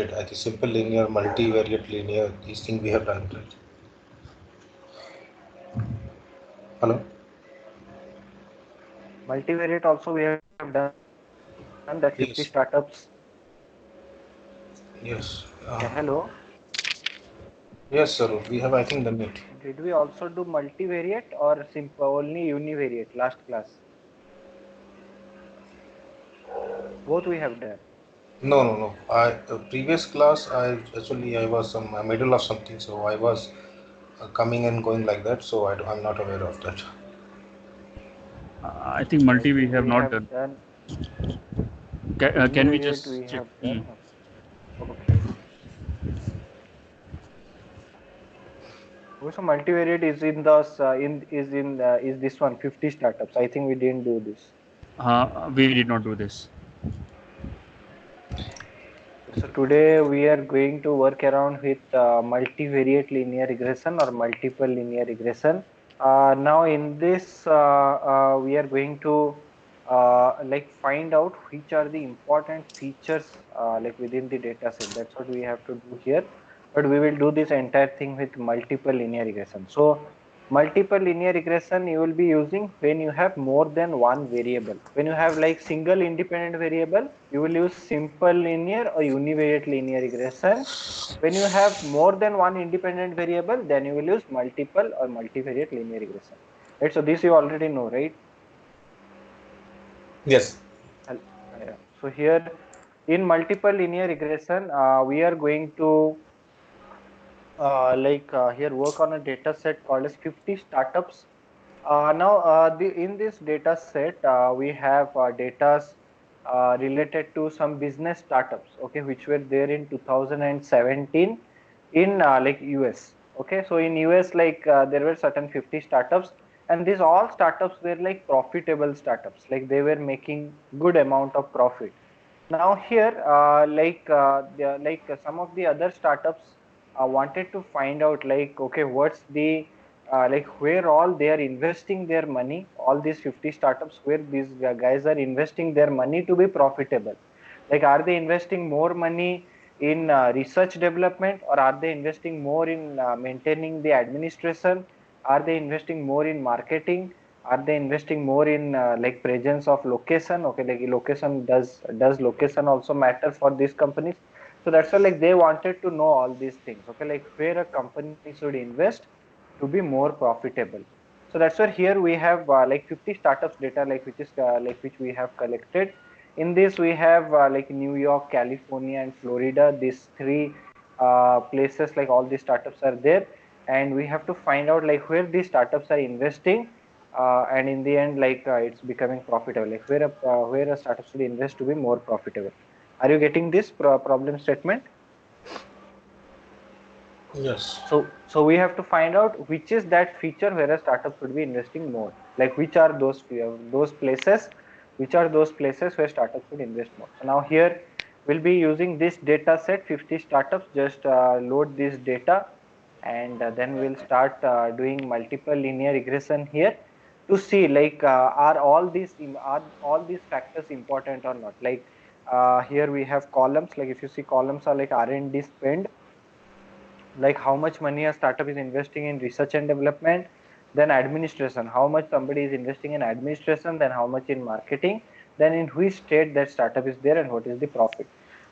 it. I think simple linear, multivariate linear, these things we have done, right? Hello? Multivariate also we have done that 50 startups. Yes. Yes. Yeah, hello. Yes, sir. We have, I think, done it. Did we also do multivariate or simple only univariate last class? Both we have done. No, no, no. Previous class, I was some middle of something, so I was coming and going like that. So I'm not aware of that. I think I multi we think have we not have done. done Can we univariate. just We check? have done. Okay. Also, multivariate is in the is this one 50 startups. I think we didn't do this. We did not do this. So today we are going to work around with multivariate linear regression or multiple linear regression. Now in this we are going to like find out which are the important features like within the data set. That's what we have to do here. But we will do this entire thing with multiple linear regression. So multiple linear regression you will be using when you have more than one variable. When you have like single independent variable, you will use simple linear or univariate linear regression. When you have more than one independent variable, then you will use multiple or multivariate linear regression. Right? So this you already know, right? Yes. Yeah. So here in multiple linear regression, we are going to here work on a data set called as 50 startups. In this data set, we have data related to some business startups, okay, which were there in 2017 in like US. Okay, so in US, there were certain 50 startups, and these all startups were like profitable startups, like they were making good amount of profit. Now here, some of the other startups wanted to find out like, okay, what's the like where all they are investing their money, all these 50 startups, where these guys are investing their money to be profitable. Like, are they investing more money in research development, or are they investing more in maintaining the administration? Are they investing more in marketing? Are they investing more in like presence of location? Okay, like location, does location also matter for these companies? So that's why like they wanted to know all these things. Okay, like where a company should invest to be more profitable. So that's why here we have like 50 startups data, like which we have collected. In this we have like New York, California, and Florida. These three places, like all these startups are there, and we have to find out like where these startups are investing, and in the end, like it's becoming profitable. Like where a startup should invest to be more profitable. Are you getting this problem statement? Yes. So we have to find out which is that feature where a startup should be investing more. Like which are those places, which are those places where startups should invest more. So now here we'll be using this data set, 50 startups. Just load this data, and then we'll start doing multiple linear regression here to see like are all these factors important or not. Like here we have columns. Like if you see, columns are like R&D spend, like how much money a startup is investing in research and development, then administration, how much somebody is investing in administration, then how much in marketing, then in which state that startup is there, and what is the profit.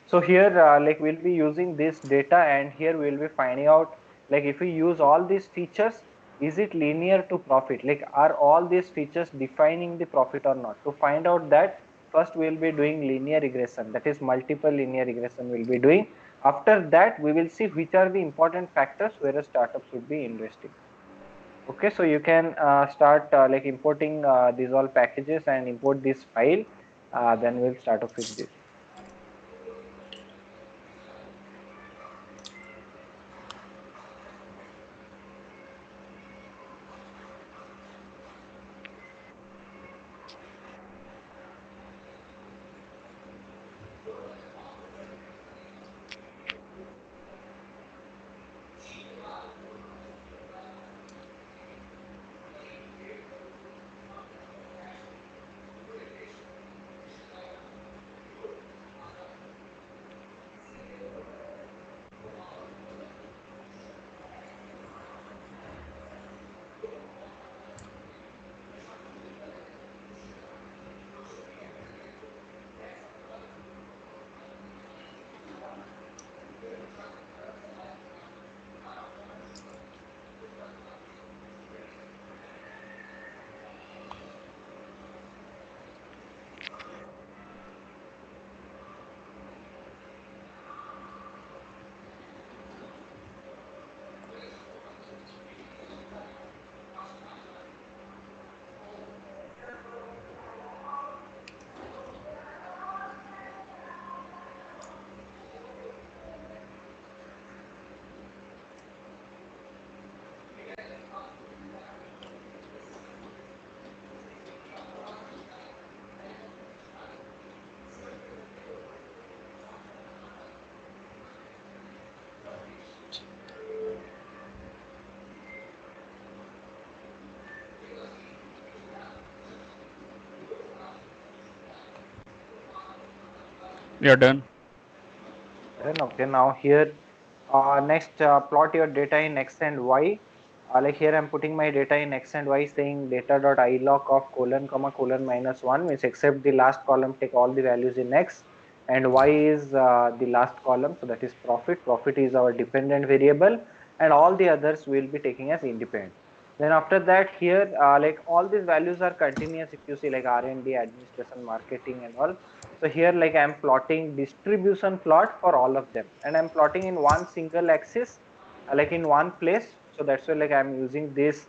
So here like we'll be using this data, and here we'll be finding out like if we use all these features, is it linear to profit, like are all these features defining the profit or not. To find out that, first we will be doing linear regression, that is multiple linear regression we'll be doing. After that, we will see which are the important factors where a startup should be investing. Okay, so you can start like importing these all packages and import this file. Then we'll start off with this. We are done. Then okay, now here next plot your data in x and y. Like here I'm putting my data in x and y, saying data dot ilog of colon comma colon minus 1 means except the last column take all the values in x, and y is the last column, so that is profit. Profit is our dependent variable and all the others will be taking as independent. Then after that here like all these values are continuous, if you see like R&D, administration, marketing and all. So here like I'm plotting distribution plot for all of them, and I'm plotting in one single axis like in one place. So that's why like I'm using this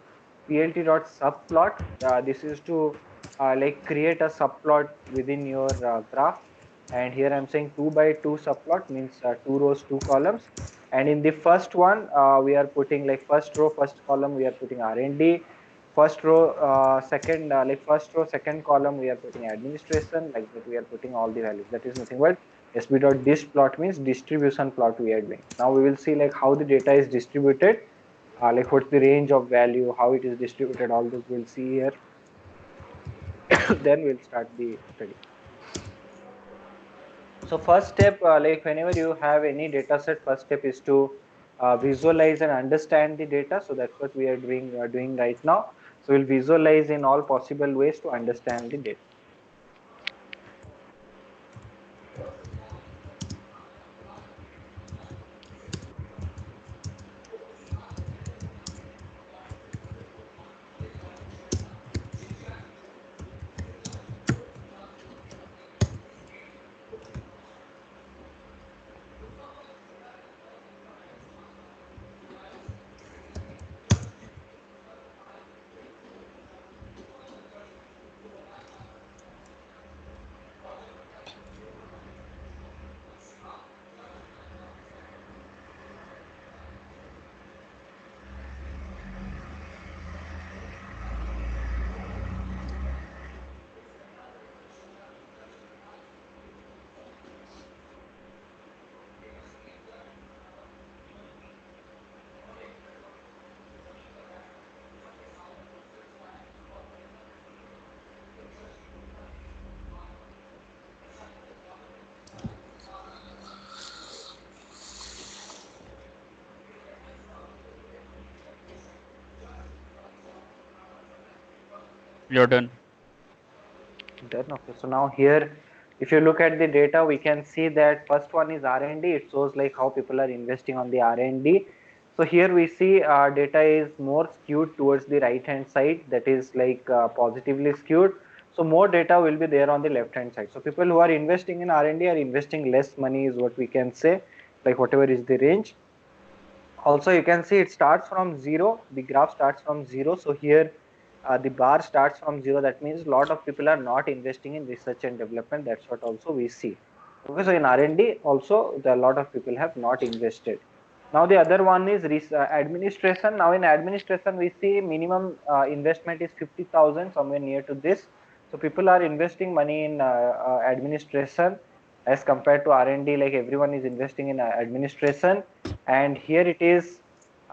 plt dot subplot. This is to like create a subplot within your graph, and here I'm saying 2 by 2 subplot means 2 rows 2 columns, and in the first one we are putting like first row first column we are putting R&D, first row second like first row second column we are putting administration, like that we are putting all the values. That is nothing but sp dot dis plot means distribution plot we are doing. Now we will see like how the data is distributed, like what's the range of value, how it is distributed, all those we'll see here. Then we'll start the study. So first step, like whenever you have any data set, first step is to visualize and understand the data. So that's what we are doing right now. So we'll visualize in all possible ways to understand the data. We are done. Done. Okay. So now here, if you look at the data, we can see that first one is R&D. It shows like how people are investing on the R&D. So here we see data is more skewed towards the right hand side, that is like positively skewed. So more data will be there on the left hand side. So people who are investing in R&D are investing less money is what we can say, like whatever is the range. Also you can see it starts from 0, the graph starts from 0. So here the bar starts from 0, that means a lot of people are not investing in research and development. That's what also we see. Okay, so in R&D also a lot of people have not invested. Now the other one is administration. Now in administration we see minimum investment is 50,000, somewhere near to this. So people are investing money in administration as compared to R&D, like everyone is investing in administration. And here it is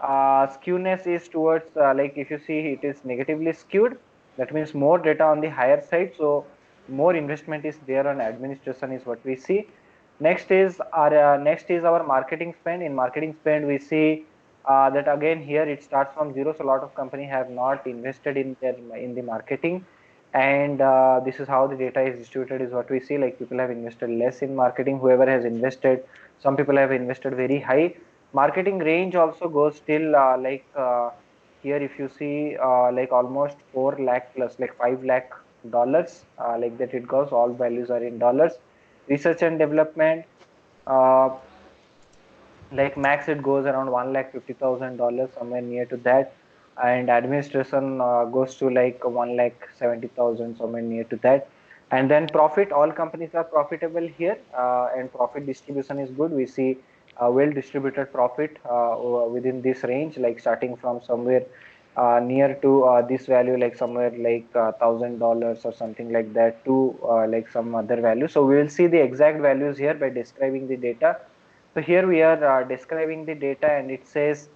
skewness is towards like if you see it is negatively skewed, that means more data on the higher side, so more investment is there on administration is what we see. Next is our marketing spend. In marketing spend we see that again here it starts from 0, so a lot of company have not invested in the marketing, and this is how the data is distributed is what we see. Like people have invested less in marketing, whoever has invested, some people have invested very high. Marketing range also goes till here if you see like almost 4 lakh plus like 5 lakh dollars, like that it goes, all values are in dollars. Research and development, uh, like max it goes around 1,50,000 dollars, somewhere near to that, and administration goes to like 1,70,000, somewhere near to that. And then profit, all companies are profitable here, and profit distribution is good. We see well distributed profit within this range, like starting from somewhere near to this value, like somewhere like $1,000 or something like that, to like some other value. So we will see the exact values here by describing the data. So here we are describing the data, and it says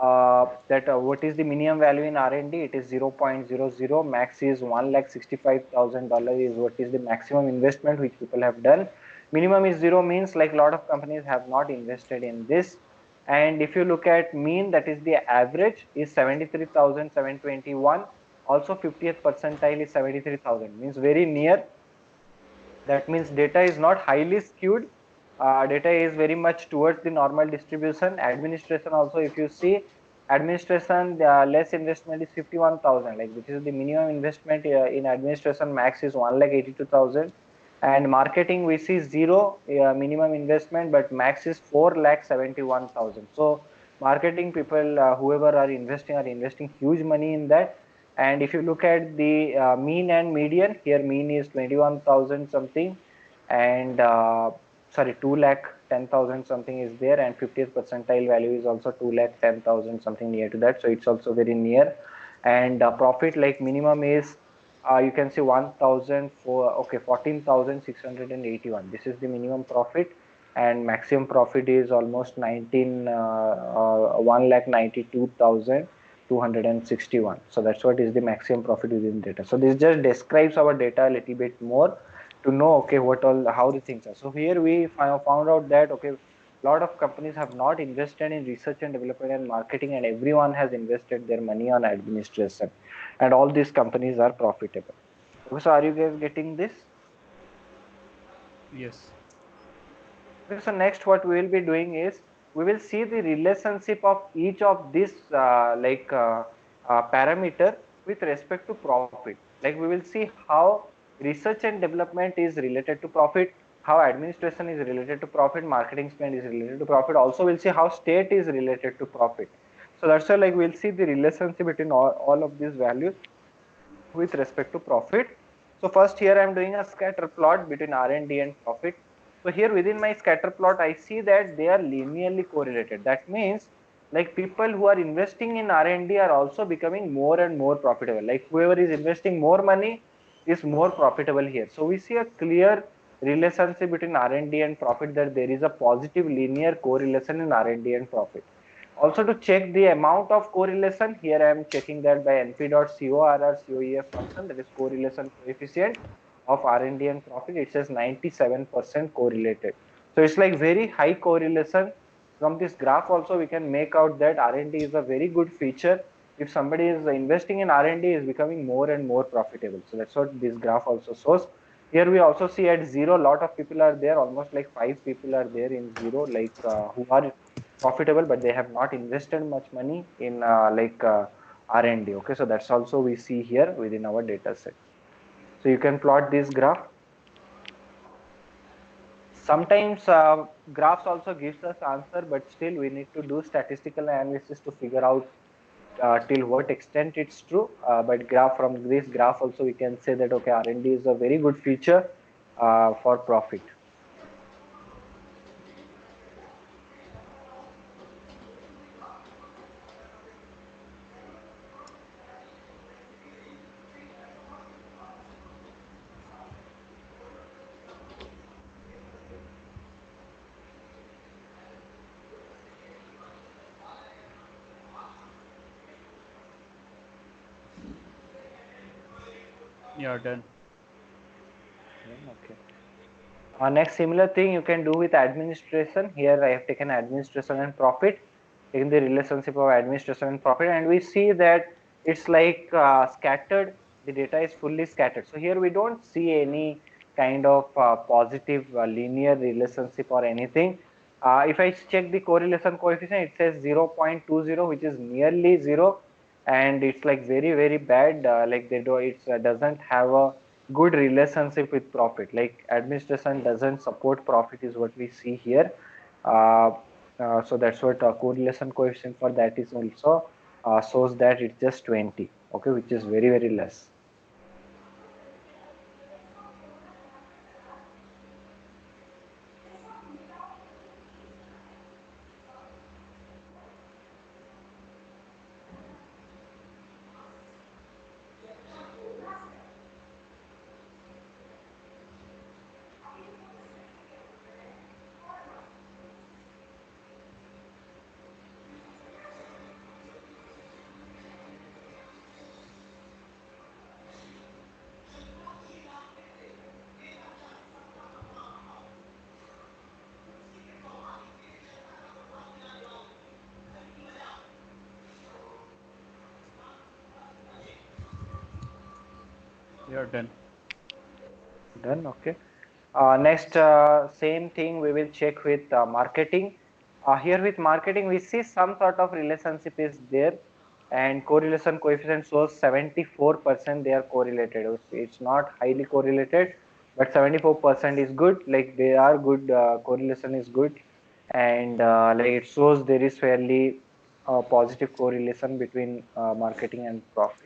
that what is the minimum value in R&D? It is 0.00. Max is $1,65,000 is what is the maximum investment which people have done. Minimum is 0 means like a lot of companies have not invested in this. And if you look at mean, that is the average is 73,721. Also 50th percentile is 73,000, means very near. That means data is not highly skewed. Data is very much towards the normal distribution. Administration also, if you see, administration less investment is 51,000, like which is the minimum investment in administration. Max is 1,82,000. And marketing we see 0 minimum investment, but max is 4,71,000. So marketing people, whoever are investing huge money in that. And if you look at the mean and median, here mean is 21,000 something, and sorry, 2,10,000 something is there, and 50th percentile value is also 2,10,000 something, near to that. So it's also very near. And profit, like minimum is you can see 1,000 for, okay, 14,681. This is the minimum profit, and maximum profit is almost 1,92,261. So that's what is the maximum profit within data. So this just describes our data a little bit more to know, okay, what all, how the things are. So here we found out that, okay, a lot of companies have not invested in research and development and marketing, and everyone has invested their money on administration, and all these companies are profitable. Okay, so are you guys getting this? Yes. Okay, so next what we will be doing is we will see the relationship of each of these parameter with respect to profit. Like we will see how research and development is related to profit, how administration is related to profit, marketing spend is related to profit. Also we'll see how state is related to profit. So that's why, like, we'll see the relationship between all of these values with respect to profit. So first here I am doing a scatter plot between R&D and profit. So here within my scatter plot, I see that they are linearly correlated. That means like people who are investing in R&D are also becoming more and more profitable. Like whoever is investing more money is more profitable here. So we see a clear relationship between R&D and profit, that there is a positive linear correlation in R&D and profit. Also, to check the amount of correlation, here I am checking that by np.corr function, that is correlation coefficient of R&D and profit. It says 97% correlated. So it's like very high correlation. From this graph also we can make out that R&D is a very good feature. If somebody is investing in R&D, is becoming more and more profitable. So that's what this graph also shows. Here we also see at 0, lot of people are there, almost like 5 people are there in 0, like who are profitable, but they have not invested much money in R&D. Okay, so that's also we see here within our data set. So you can plot this graph. Sometimes graphs also gives us answer, but still we need to do statistical analysis to figure out till what extent it's true. But graph, from this graph also we can say that, okay, R&D is a very good feature for profit. Yeah, done. Okay. Next, similar thing you can do with administration. Here I have taken administration and profit, taken the relationship of administration and profit, and we see that it's like scattered. The data is fully scattered. So here we don't see any kind of positive linear relationship or anything. If I check the correlation coefficient, it says 0.20, which is nearly 0, and it's like very, very bad. Like they do, it doesn't have a good relationship with profit. Like administration doesn't support profit is what we see here. uh, so that's what correlation coefficient for that is also shows that it's just 20. Okay, which is very, very less. You're done. Done. Okay. Next, same thing we will check with marketing. Here with marketing, we see some sort of relationship is there, and correlation coefficient shows 74% they are correlated. It's not highly correlated, but 74% is good. Like they are good, correlation is good, and like it shows there is fairly positive correlation between marketing and profit.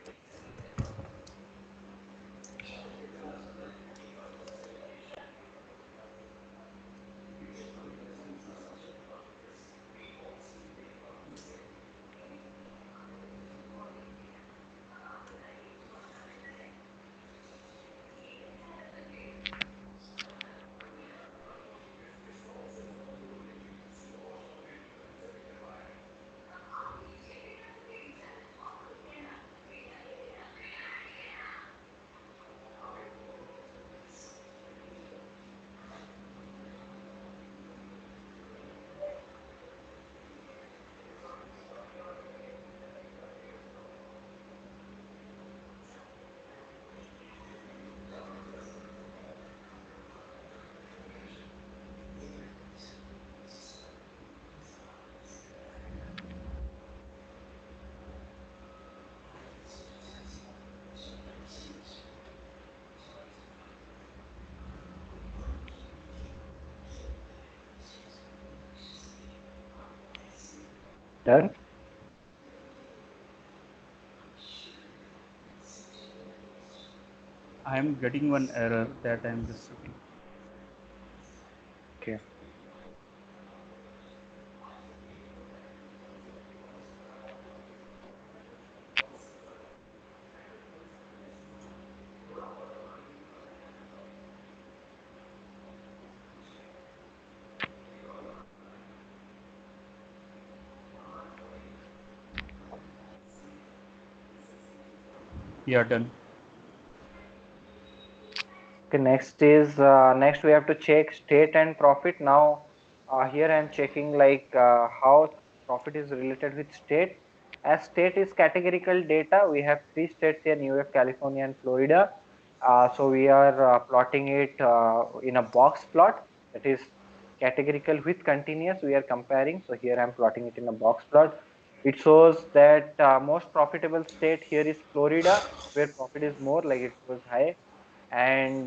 Done. I am getting one error that I am just checking. Okay. You're done. Okay, next we have to check state and profit. Now here I am checking like how profit is related with state. As state is categorical data, we have three states here: New York, California, and Florida. So we are plotting it in a box plot, that is categorical with continuous. We are comparing. So here I am plotting it in a box plot. It shows that most profitable state here is Florida, where profit is more, like it was high, and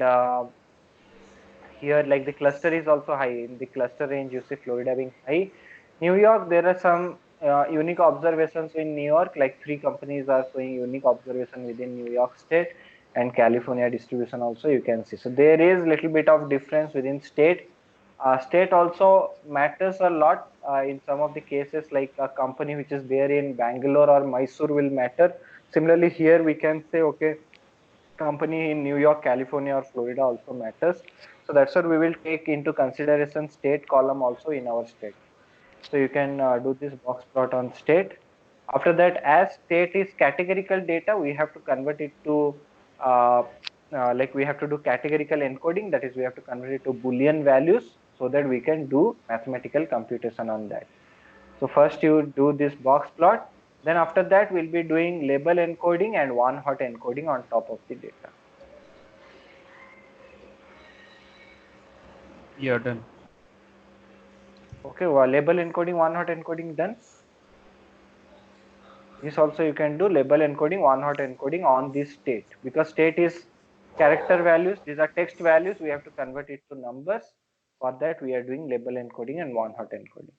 here like the cluster is also high. In the cluster range you see Florida being high. New York, there are some unique observations in New York, like three companies are showing unique observation within New York state, and California distribution also you can see. So there is little bit of difference within state. State also matters a lot in some of the cases, like a company which is there in Bangalore or Mysore will matter. Similarly here we can say, okay, company in New York, California, or Florida also matters. So that's what we will take into consideration state column also in our state. So you can do this box plot on state. After that, as state is categorical data, we have to convert it to uh, like we have to do categorical encoding. That is, we have to convert it to Boolean values so that we can do mathematical computation on that. So first you do this box plot. Then after that, we'll be doing label encoding and one hot encoding on top of the data. You're done. Okay, well, label encoding, one hot encoding done. This also you can do label encoding, one hot encoding on this state, because state is character values. These are text values. We have to convert it to numbers. For that, we are doing label encoding and one hot encoding.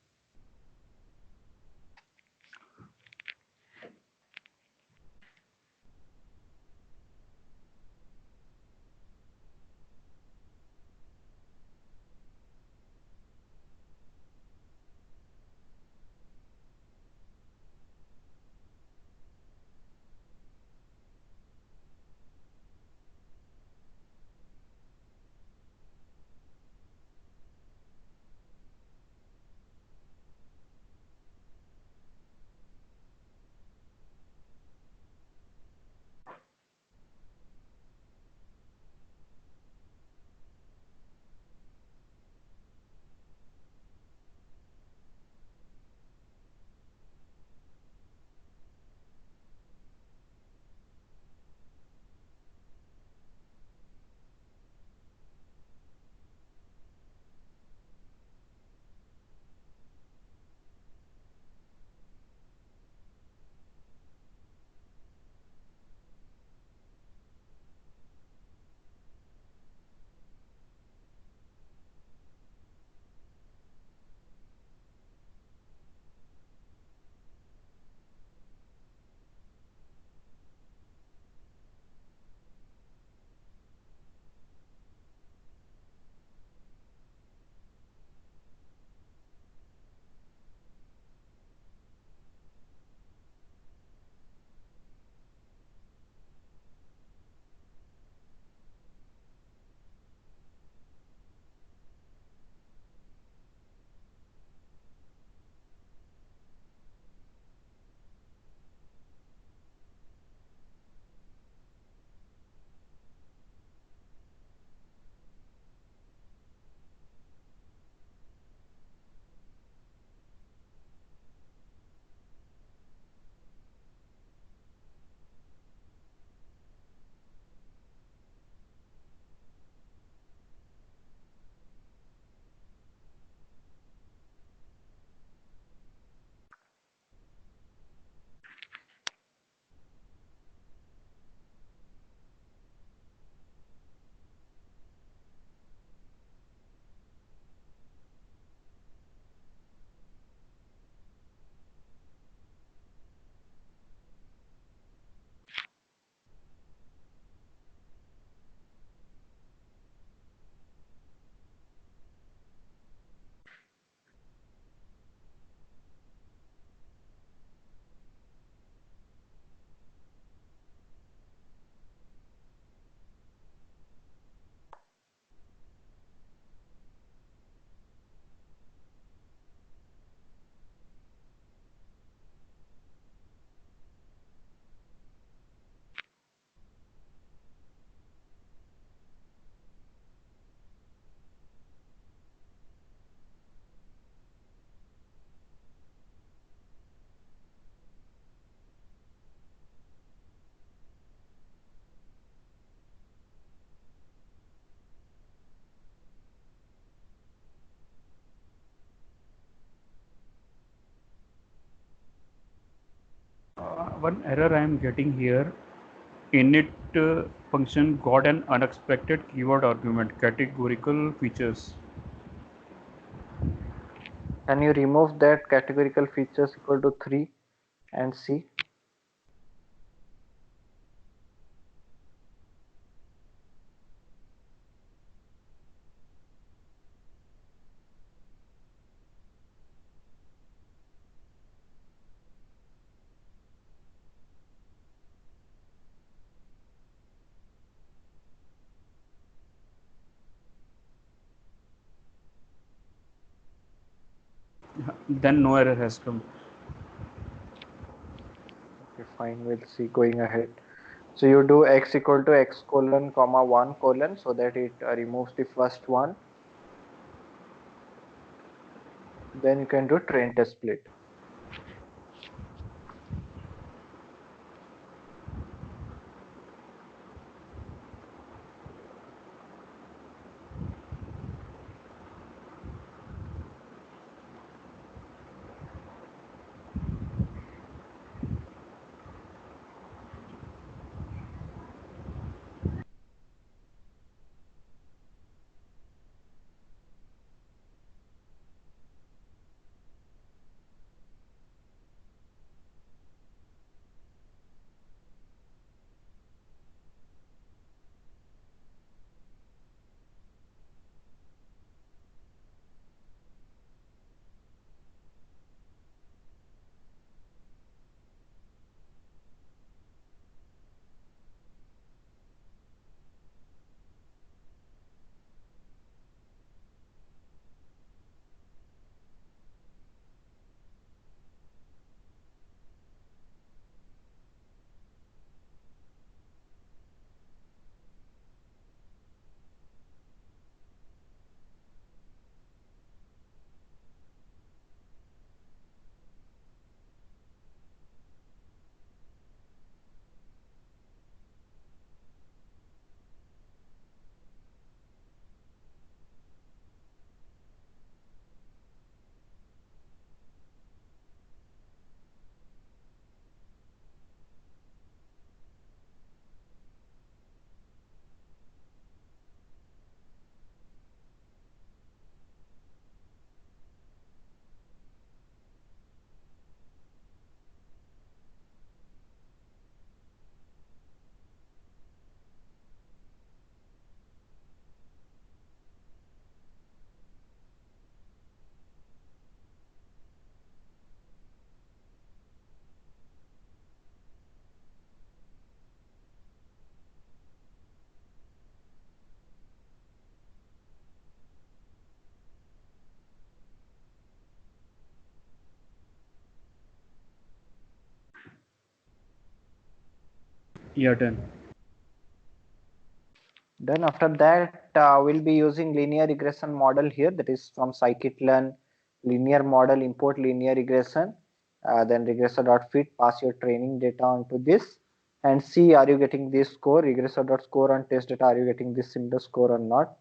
one error I am getting here. Init function got an unexpected keyword argument, categorical features. Can you remove that categorical features equal to 3 and see? Then no error has come. Okay, fine, we'll see going ahead. So you do x equal to x colon comma 1 colon so that it removes the first one. Then you can do train test split. Yeah, done. Then after that, we'll be using linear regression model here. That is from scikit-learn linear model, import linear regression. Then regressor.fit, pass your training data onto this and see are you getting this score, regressor.score on test data, are you getting this similar score or not.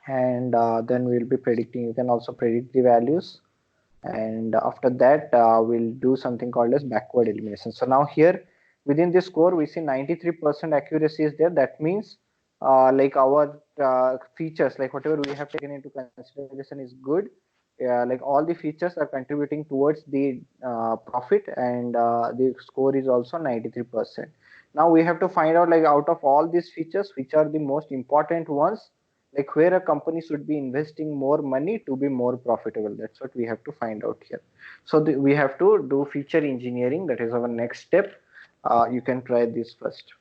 And then we'll be predicting, you can also predict the values. And after that, we'll do something called as backward elimination. So now here within this score, we see 93% accuracy is there. That means like our features, like whatever we have taken into consideration is good. Like all the features are contributing towards the profit, and the score is also 93%. Now we have to find out, like out of all these features, which are the most important ones, like where a company should be investing more money to be more profitable. That's what we have to find out here. So we have to do feature engineering. That is our next step. You can try this first.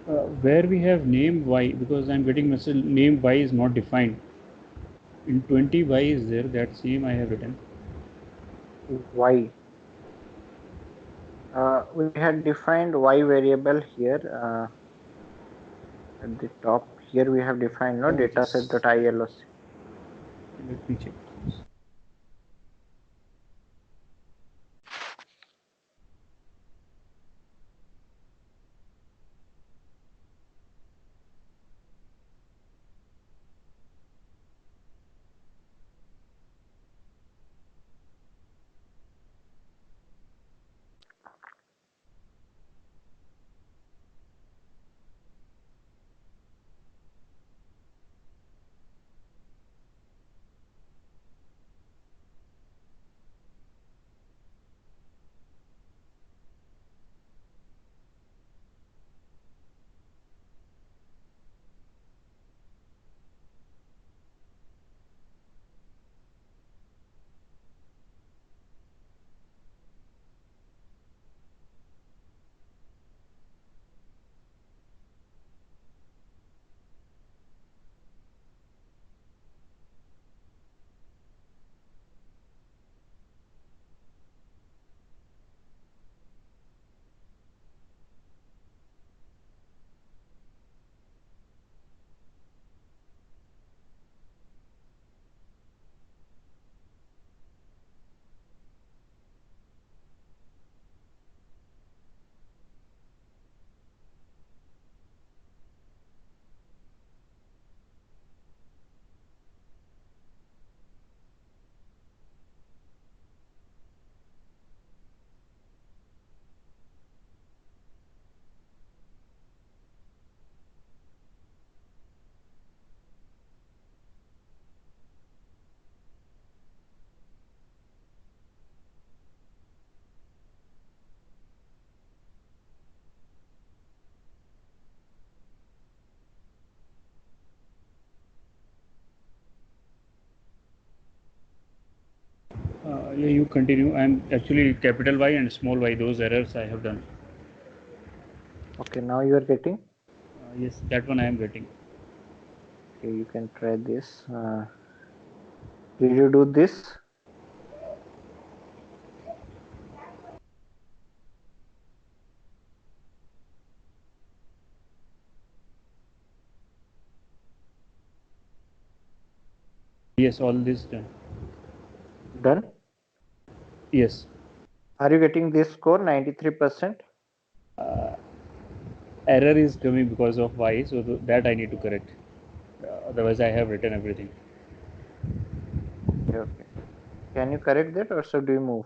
Where we have name y, because I'm getting message name y is not defined. In 20 y is there, that same I have written. Y. We had defined y variable here at the top. Here we have defined no dataset.iloc. Let me check. Yeah, you continue. I'm actually capital Y and small y, those errors I have done. Okay, now you are getting. Yes, that one I am getting. Okay, you can try this. Did you do this? Yes, all this done. Done. Yes. Are you getting this score 93%? Error is coming because of y, so that I need to correct. Otherwise, I have written everything. Okay, okay. Can you correct that or should we move?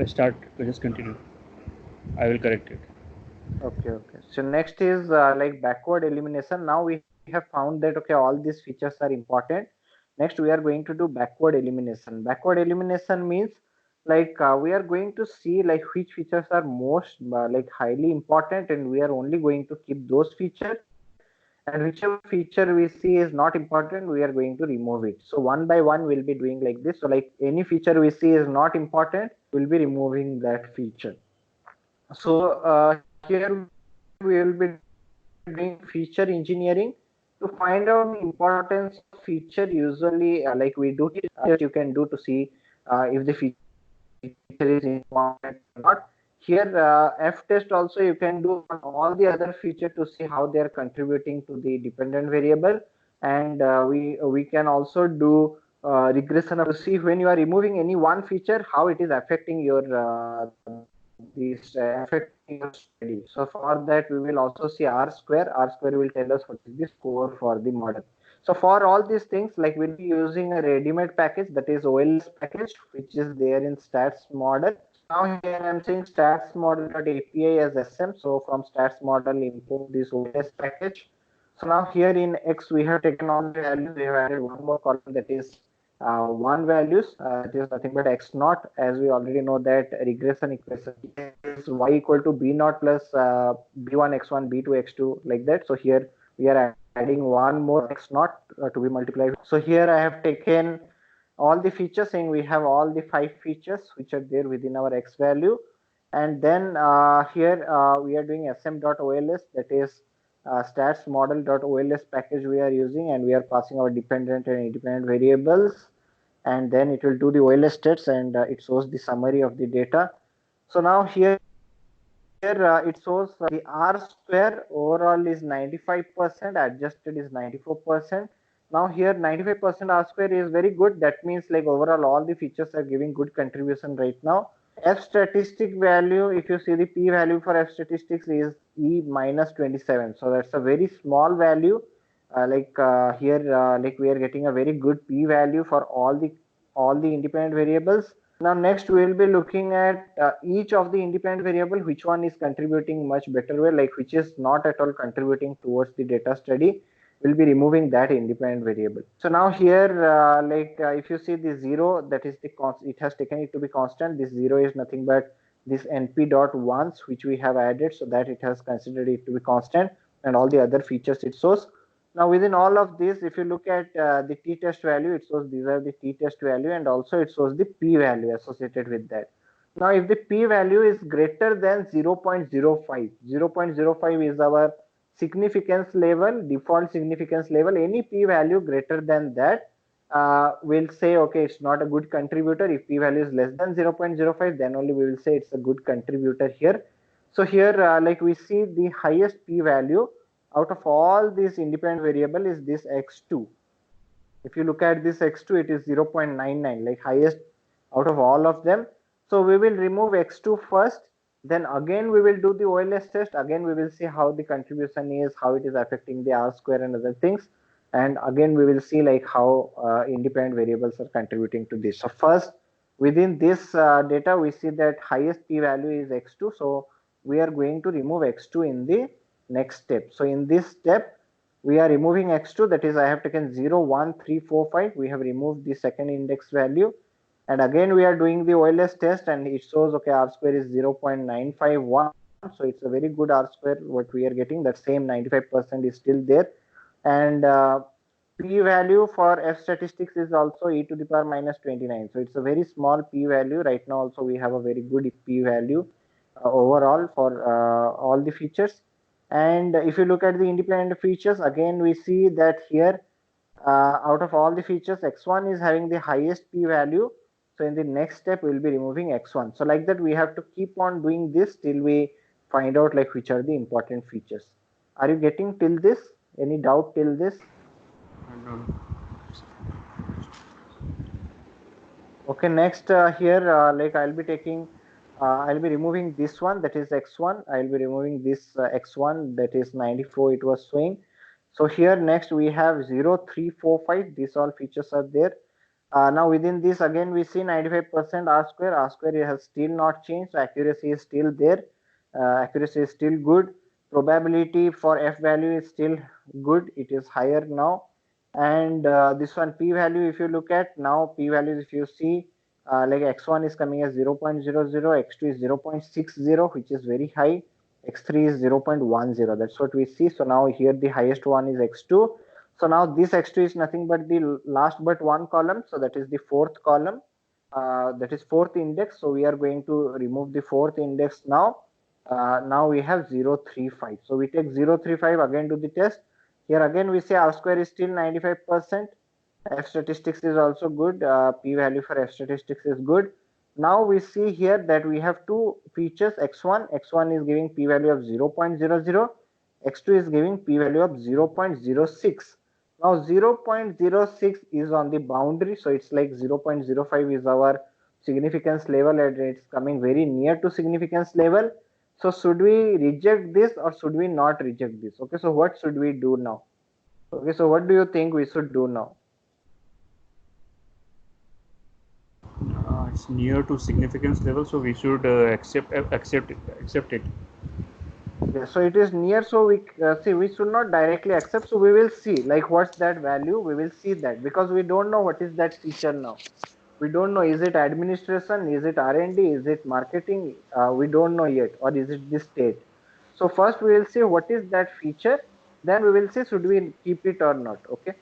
Start. Just continue. I will correct it. Okay, okay. So next is like backward elimination. Now we have found that okay, all these features are important. Next we are going to do backward elimination. Backward elimination means like we are going to see like which features are most like highly important, and we are only going to keep those features, and whichever feature we see is not important, we are going to remove it. So one by one we'll be doing like this. So like any feature we see is not important, we'll be removing that feature. So here we will be doing feature engineering to find out the importance of feature. Usually like we do you can do to see if the feature is important or not. Here f test also you can do on all the other feature to see how they are contributing to the dependent variable. And we can also do regression to see when you are removing any one feature how it is affecting your affecting your study. So for that we will also see R square. R square will tell us what is the score for the model. So for all these things, like we'll be using a ready-made package, that is OLS package, which is there in stats model. Now here I'm saying stats model.api as SM. So from stats model import this OLS package. So now here in X we have taken all the values. We have added one more column, that is one values. It is nothing but X naught, as we already know that regression equation is y equal to b naught plus b1 x1 b2 x2 like that. So here we are adding one more x naught to be multiplied. So here I have taken all the features, saying we have all the 5 features which are there within our x value, And then here we are doing sm.ols, that is stats model.ols package we are using, and we are passing our dependent and independent variables, and then it will do the OLS stats, and it shows the summary of the data. So now here it shows the R square overall is 95%, adjusted is 94%. Now here 95% R square is very good. That means like overall all the features are giving good contribution right now. F statistic value, if you see the p value for F statistics is e minus 27. So that's a very small value. Here like we are getting a very good p value for all the independent variables. Now next we will be looking at each of the independent variable, which one is contributing much better way, like which is not at all contributing towards the data study. We'll be removing that independent variable. So now here if you see the 0, that is the it has taken it to be constant. This 0 is nothing but this np dot ones which we have added, so that it has considered it to be constant, and all the other features it shows. Now within all of this, if you look at the t-test value, it shows these are the t-test value, and also it shows the p-value associated with that. Now if the p-value is greater than 0.05, 0.05 is our significance level, default significance level. Any p-value greater than that we'll say okay, it's not a good contributor. If p-value is less than 0.05, then only we will say it's a good contributor here. So here like we see the highest p-value out of all these independent variable is this x2. If you look at this x2, it is 0.99, like highest out of all of them. So we will remove x2 first, then again we will do the OLS test. Again we will see how the contribution is, how it is affecting the R square and other things, and again we will see like how independent variables are contributing to this. So first within this data we see that highest p value is x2, so we are going to remove x2 in the next step. So in this step we are removing x2, that is I have taken 0 1 3 4 5. We have removed the second index value, and again we are doing the OLS test, and it shows okay, R square is 0.951. So it's a very good R square what we are getting. That same 95% is still there, and p value for F statistics is also e to the power minus 29. So it's a very small p value. Right now also we have a very good p value overall for all the features. And if you look at the independent features, again we see that here out of all the features, x1 is having the highest p value. So in the next step we will be removing x1. So like that we have to keep on doing this till we find out like which are the important features. Are you getting till this? Any doubt till this? Okay, next here like I'll be taking I'll be removing this one, that is x1. I'll be removing this x1, that is 94 it was showing. So here next we have 0 3 4 5. These all features are there. Now within this again we see 95% R square. R square has still not changed. Accuracy is still there. Accuracy is still good. Probability for F value is still good. It is higher now. And this one p value, if you look at now, p values if you see like x1 is coming as 0.00, x2 is 0.60, which is very high, x3 is 0.10. That's what we see. So now here the highest one is x2. So now this x2 is nothing but the last but one column, so that is the fourth column, that is fourth index. So we are going to remove the fourth index now. Now we have 0.35. So we take 0.35 again to the test. Here again we say R square is still 95%. F statistics is also good. P value for F statistics is good. Now we see here that we have two features x1. X1 is giving p value of 0.00. X2 is giving p value of 0.06. Now 0.06 is on the boundary, so it's like 0.05 is our significance level, and it's coming very near to significance level. So should we reject this or should we not reject this? Okay, so what should we do now? Okay, so what do you think we should do now? It's near to significance level, so we should accept it. Yeah, so it is near, so we see we should not directly accept. So we will see like what's that value. We will see that because we don't know what is that feature now. We don't know, is it administration, is it R&D, is it marketing? We don't know yet, or is it the state? So first we will see what is that feature, then we will see should we keep it or not. Okay,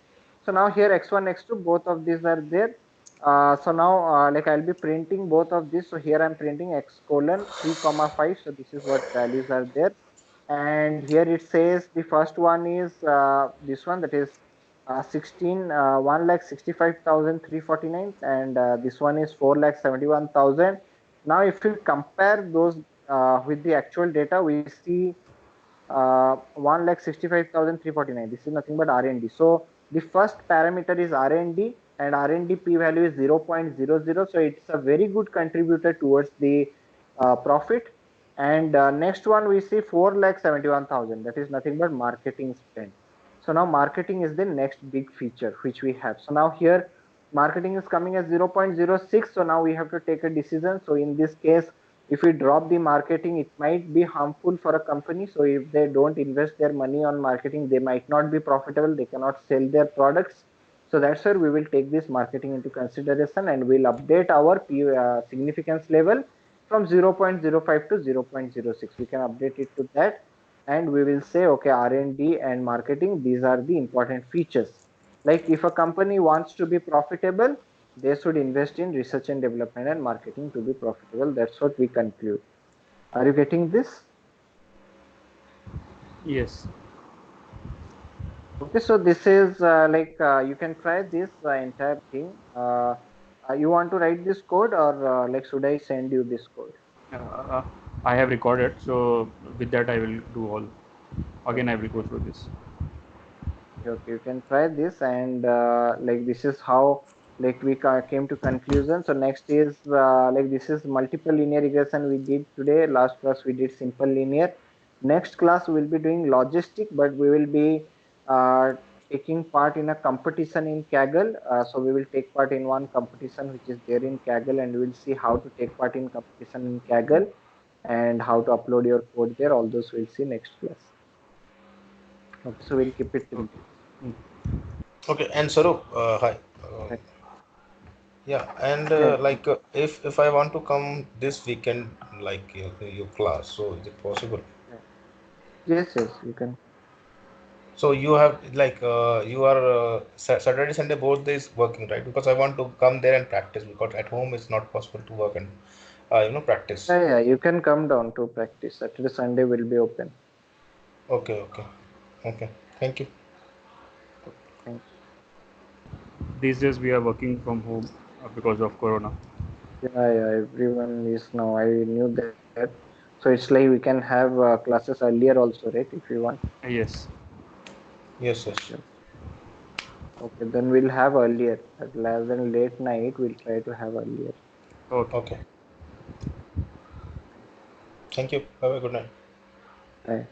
so now here x1 x2 both of these are there. So now like I'll be printing both of these. So here I'm printing x colon 3 comma 5. So this is what values are there. And here it says the first one is this one, that is 1,65,349, and this one is 4,71,000. Now if you compare those with the actual data, we see 1,65,349. This is nothing but R&D. So the first parameter is R&D, and R&D p value is 0.00. So it's a very good contributor towards the profit. And next one we see 4,71,000. That is nothing but marketing spend. So now marketing is the next big feature which we have. So now here marketing is coming as 0.06. So now we have to take a decision. So in this case, if we drop the marketing, it might be harmful for a company. So if they don't invest their money on marketing, they might not be profitable, they cannot sell their products. So that's where we will take this marketing into consideration, and we'll update our significance level from 0.05 to 0.06. We can update it to that, and we will say, okay, R&D and marketing, these are the important features. Like if a company wants to be profitable, they should invest in research and development and marketing to be profitable. That's what we conclude. Are you getting this? Yes. Okay, so this is you can try this entire thing. You want to write this code, or like should I send you this code? Uh, I have recorded, so with that I will do all. Again, I will go through this. Okay, you can try this, and like this is how like we came to conclusion. So next is like this is multiple linear regression we did today. Last class we did simple linear. Next class we will be doing logistic, but we will be uh, taking part in a competition in Kaggle. So we will take part in one competition which is there in Kaggle, and we will see how to take part in competition in Kaggle and how to upload your code there. All those we'll see next class. Okay, so we'll keep it till Okay. Mm. Okay, and Sarup, hi. then. Yeah, and Yeah. if I want to come this weekend, like your class, so is it possible? Yeah. Yes, yes, you can. So you have you are Saturday, Sunday both days working, right? Because I want to come there and practice because at home it's not possible to work and practice. Yeah, yeah, you can come down to practice. Saturday, Sunday will be open. Okay, okay, okay. Thank you. Okay, thank These days we are working from home because of Corona. you. Yeah, yeah, everyone is now. I knew that. So it's like we can have classes earlier also, right? If you want. Yes. Yes, yes. Okay, okay, then we'll have earlier. Rather than late night, we'll try to have earlier. Okay. Okay. Thank you. Have a good night. Bye.